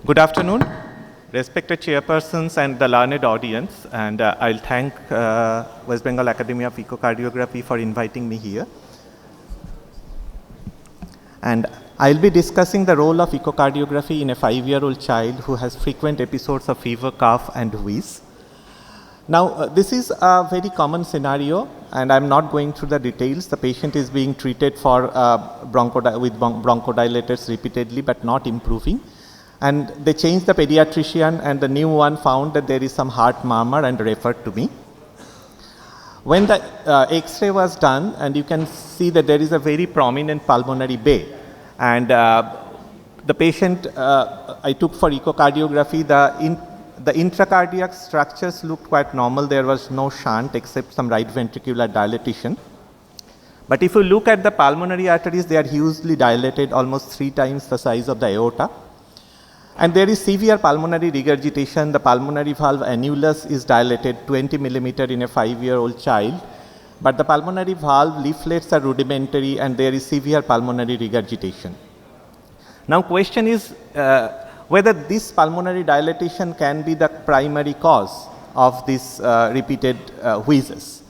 Good afternoon, respected chairpersons and the learned audience, and I'll thank West Bengal Academy of Echocardiography for inviting me here. And I'll be discussing the role of echocardiography in a 5-year-old child who has frequent episodes of fever, cough, and wheeze. Now, this is a very common scenario, and I'm not going through the details. The patient is being treated for with bronchodilators repeatedly, but not improving. And they changed the pediatrician, and the new one found that there is some heart murmur and referred to me. When the X-ray was done, and you can see that there is a very prominent pulmonary bay, and the patient I took for echocardiography, the intracardiac structures looked quite normal. There was no shunt except some right ventricular dilatation. But if you look at the pulmonary arteries, they are hugely dilated, almost 3 times the size of the aorta. And there is severe pulmonary regurgitation. The pulmonary valve annulus is dilated 20 millimeter in a 5-year-old child. But the pulmonary valve leaflets are rudimentary, and there is severe pulmonary regurgitation. Now, question is whether this pulmonary dilatation can be the primary cause of this repeated wheezes.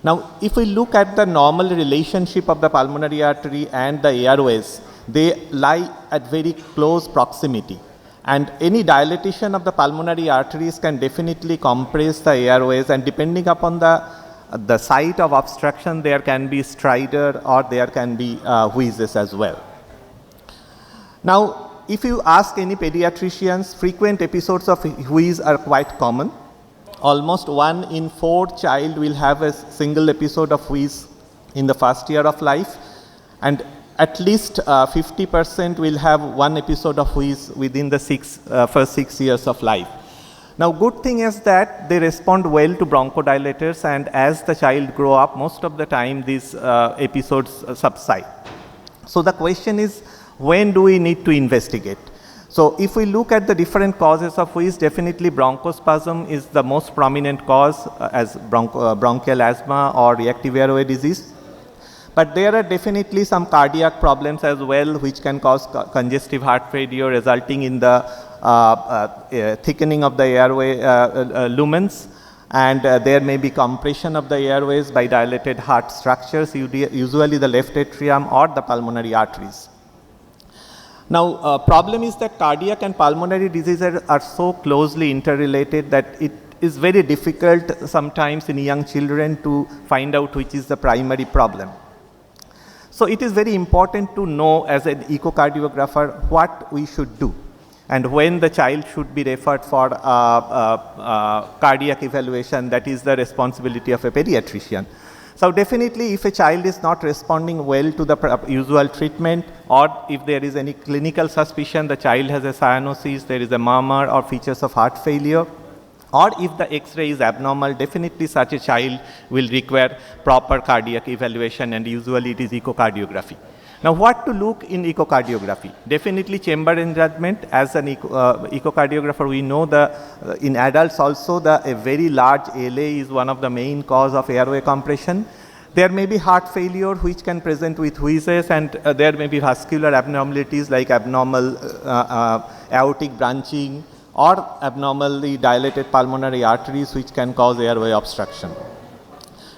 Now, if we look at the normal relationship of the pulmonary artery and the airways, they lie at very close proximity. And any dilatation of the pulmonary arteries can definitely compress the airways, and depending upon the site of obstruction, there can be stridor or there can be wheezes as well. Now, if you ask any pediatricians, frequent episodes of wheeze are quite common. Almost 1 in 4 child will have a single episode of wheeze in the first year of life, and at least 50% will have 1 episode of wheeze within the first 6 years of life. Now, good thing is that they respond well to bronchodilators, and as the child grow up, most of the time these episodes subside. So the question is, when do we need to investigate? So if we look at the different causes of wheeze, definitely bronchospasm is the most prominent cause as bronchial asthma or reactive airway disease. But there are definitely some cardiac problems as well, which can cause congestive heart failure, resulting in the thickening of the airway lumens, and there may be compression of the airways by dilated heart structures, usually the left atrium or the pulmonary arteries. Now, problem is that cardiac and pulmonary diseases are so closely interrelated that it is very difficult sometimes in young children to find out which is the primary problem. So it is very important to know as an echocardiographer what we should do and when the child should be referred for cardiac evaluation. That is the responsibility of a pediatrician. So definitely, if a child is not responding well to the usual treatment, or if there is any clinical suspicion the child has a cyanosis, there is a murmur or features of heart failure, or if the X-ray is abnormal, definitely such a child will require proper cardiac evaluation, and usually it is echocardiography. Now, what to look in echocardiography? Definitely chamber enlargement. As an echocardiographer, we know in adults also a very large LA is one of the main cause of airway compression. There may be heart failure which can present with wheezes, and there may be vascular abnormalities like abnormal aortic branching, or abnormally dilated pulmonary arteries which can cause airway obstruction.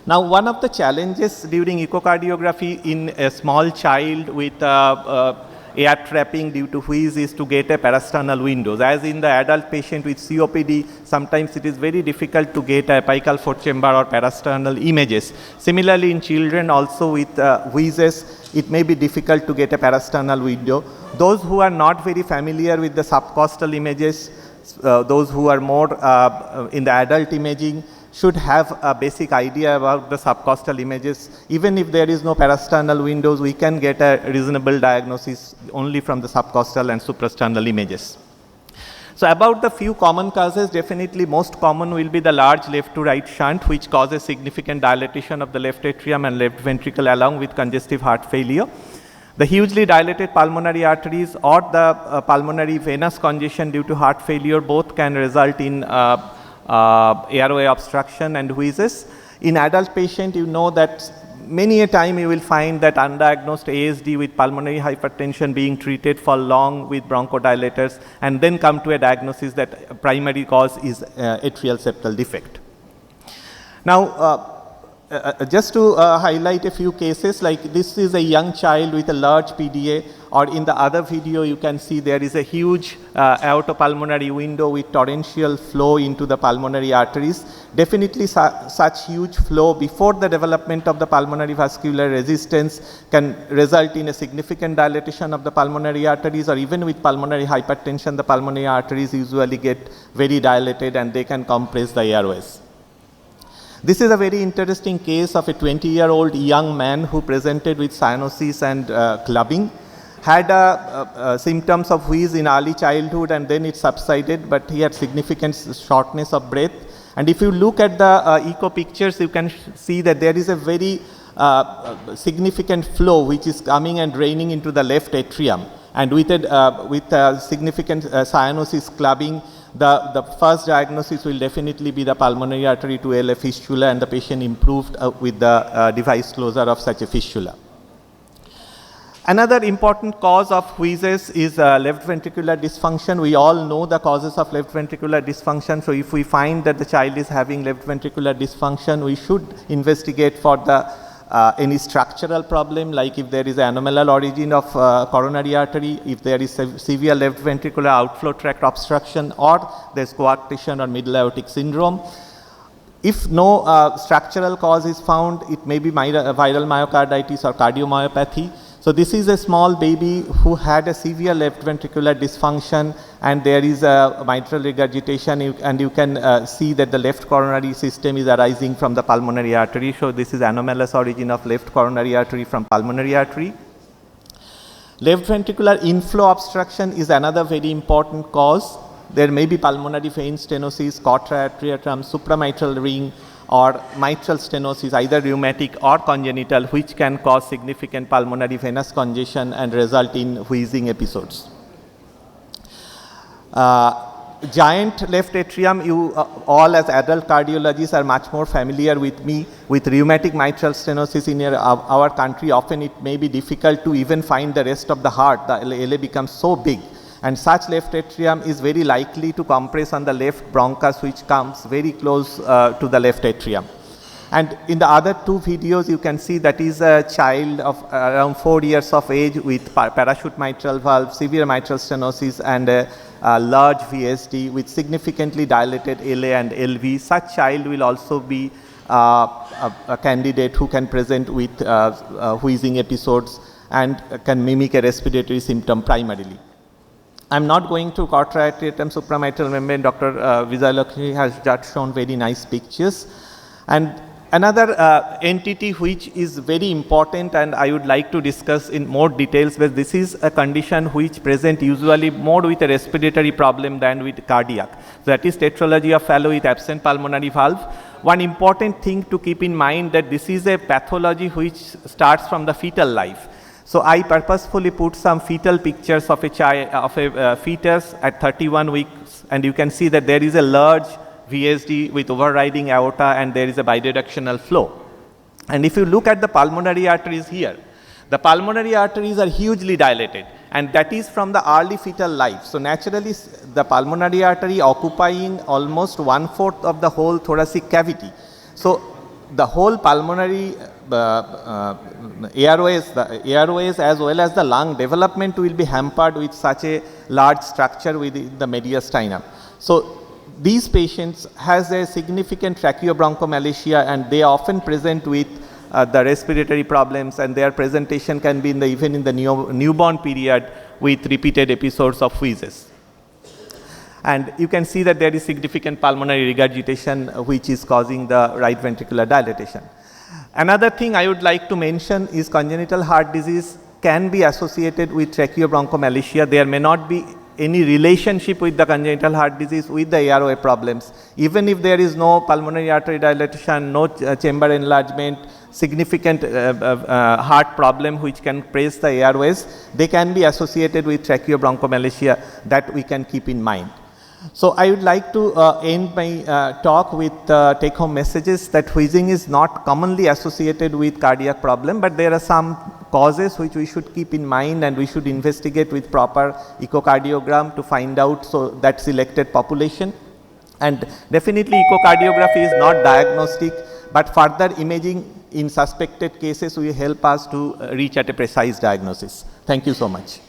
Now, one of the challenges during echocardiography in a small child with air trapping due to wheeze is to get a parasternal windows. As in the adult patient with COPD, sometimes it is very difficult to get a apical 4-chamber or parasternal images. Similarly, in children also with wheezes, it may be difficult to get a parasternal window. Those who are not very familiar with the subcostal images, those who are more in the adult imaging, should have a basic idea about the subcostal images. Even if there is no parasternal windows, we can get a reasonable diagnosis only from the subcostal and suprasternal images. So about the few common causes, definitely most common will be the large left to right shunt, which causes significant dilatation of the left atrium and left ventricle along with congestive heart failure. The hugely dilated pulmonary arteries or the pulmonary venous congestion due to heart failure both can result in airway obstruction and wheezes. In adult patient, you know that many a time you will find that undiagnosed ASD with pulmonary hypertension being treated for long with bronchodilators and then come to a diagnosis that primary cause is atrial septal defect. Now, just to highlight a few cases, like this is a young child with a large PDA, or in the other video you can see there is a huge aortopulmonary window with torrential flow into the pulmonary arteries. Definitely such huge flow before the development of the pulmonary vascular resistance can result in a significant dilatation of the pulmonary arteries, or even with pulmonary hypertension the pulmonary arteries usually get very dilated and they can compress the airways. This is a very interesting case of a 20-year-old young man who presented with cyanosis and clubbing, had symptoms of wheeze in early childhood and then it subsided, but he had significant shortness of breath. And if you look at the echo pictures, you can see that there is a very significant flow which is coming and draining into the left atrium. And with significant cyanosis clubbing, the first diagnosis will definitely be the pulmonary artery to LA fistula, and the patient improved with the device closure of such a fistula. Another important cause of wheezes is left ventricular dysfunction. We all know the causes of left ventricular dysfunction. So if we find that the child is having left ventricular dysfunction, we should investigate for the any structural problem, like if there is an anomalous origin of coronary artery, if there is severe left ventricular outflow tract obstruction, or there is coarctation or middle aortic syndrome. If no structural cause is found, it may be viral myocarditis or cardiomyopathy. So this is a small baby who had a severe left ventricular dysfunction, and there is a mitral regurgitation, and you can see that the left coronary system is arising from the pulmonary artery. So this is anomalous origin of left coronary artery from pulmonary artery. Left ventricular inflow obstruction is another very important cause. There may be pulmonary vein stenosis, cotratriatum, supramitral ring, or mitral stenosis, either rheumatic or congenital, which can cause significant pulmonary venous congestion and result in wheezing episodes. Giant left atrium, you all as adult cardiologists are much more familiar with me. With rheumatic mitral stenosis in our country, often it may be difficult to even find the rest of the heart. The LA becomes so big. And such left atrium is very likely to compress on the left bronchus, which comes very close to the left atrium. And in the other two videos, you can see that is a child of around 4 years of age with parachute mitral valve, severe mitral stenosis, and a large VSD with significantly dilated LA and LV. Such child will also be a candidate who can present with wheezing episodes and can mimic a respiratory symptom primarily. I am not going to cotratriatum supramitral membrane. Dr. Vijayalakshmi has just shown very nice pictures. And another entity which is very important, and I would like to discuss in more details, but this is a condition which present usually more with a respiratory problem than with cardiac. So that is tetralogy of Fallot with absent pulmonary valve. One important thing to keep in mind that this is a pathology which starts from the fetal life. So I purposefully put some fetal pictures of a fetus at 31 weeks, and you can see that there is a large VSD with overriding aorta, and there is a bidirectional flow. And if you look at the pulmonary arteries here, the pulmonary arteries are hugely dilated, and that is from the early fetal life. So naturally, the pulmonary artery occupying almost 1/4 of the whole thoracic cavity. So the whole pulmonary airways as well as the lung development will be hampered with such a large structure within the mediastinum. So these patients has a significant tracheobronchomalacia, and they often present with the respiratory problems, and their presentation can be even in the newborn period with repeated episodes of wheezes. And you can see that there is significant pulmonary regurgitation which is causing the right ventricular dilatation. Another thing I would like to mention is congenital heart disease can be associated with tracheobronchomalacia. There may not be any relationship with the congenital heart disease with the airway problems. Even if there is no pulmonary artery dilatation, no chamber enlargement, significant heart problem which can press the airways, they can be associated with tracheobronchomalacia that we can keep in mind. So I would like to end my talk with take-home messages that wheezing is not commonly associated with cardiac problem, but there are some causes which we should keep in mind, and we should investigate with proper echocardiogram to find out so that selected population. And definitely echocardiography is not diagnostic, but further imaging in suspected cases will help us to reach at a precise diagnosis. Thank you so much.